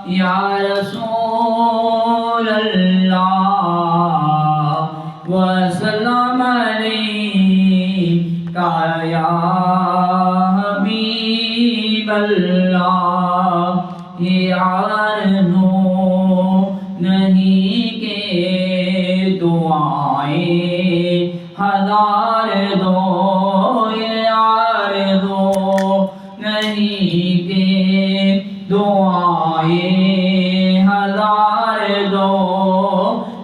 یا رسول اللہ وسلم علیکہ یا حبیب اللہ یہ آرزو نہیں کہ دعائیں ہزار دو یہ آرزو نہیں کہ دعائیں ہزار دو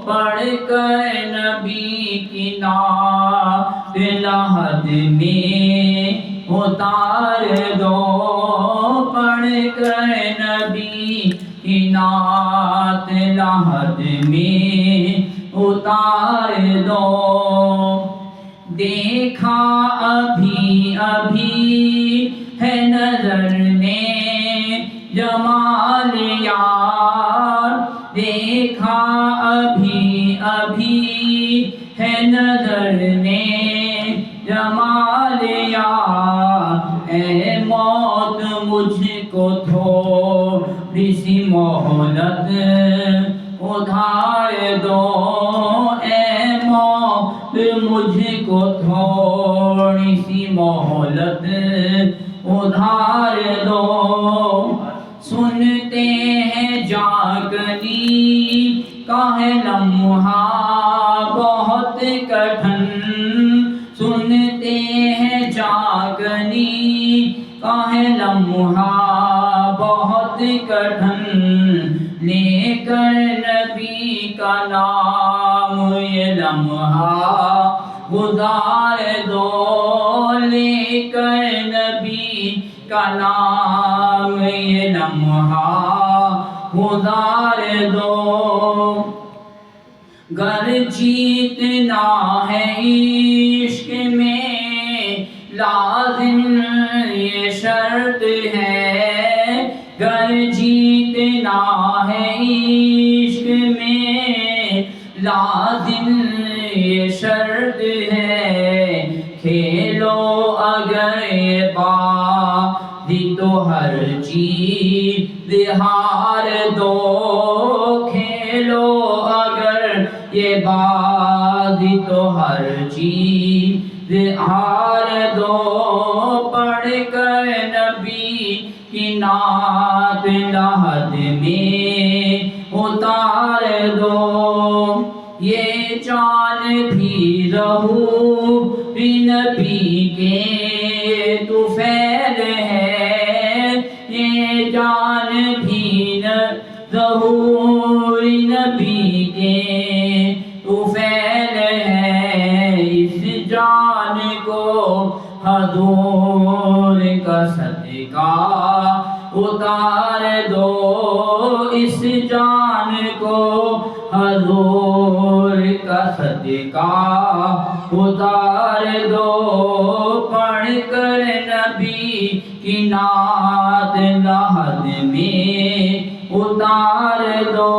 پڑھ کر نبی کی نعت لحد میں اتار دو پڑھ کر نبی کی نعت لحد میں اتار دو دیکھا ابھی ابھی ہے نظر نے جمال یار دیکھا ابھی ابھی ہے نظر نے جمال یار اے موت مجھ کو تھوڑی سی مہلت ادھار دو اے موت مجھ کو تھوڑی سی مہلت ادھار دو سنتے ہیں جاگنی کا ہے لمحہ بہت کٹھن سنتے ہیں جاگنی کا ہے لمحہ بہت کٹھن لے کر نبی کا نام یہ لمحہ گزار دو لے کر نبی کا نام یہ لمحہ گزار دو گر جیتنا ہے عشق میں لازم یہ شرط ہے گر جیتنا ہے عشق میں لازم یہ شرط ہے کھیلو اگر یہ بازی تو ہر چیز ہار دو کھیلو اگر یہ بازی تو ہر چیز ہار دو پڑھ کر نبی کی نعت لحد میں اتار دو یہ جان بھی رہو نبی کے طفیل ہے یہ جان بھی ظہور نبی کے طفیل ہے اس جان کو حضور کا صدقہ اتار دو اس جان کو حضور کا صدقہ اتار دو پڑھ کر نبی کی نعت لحد میں اتار دو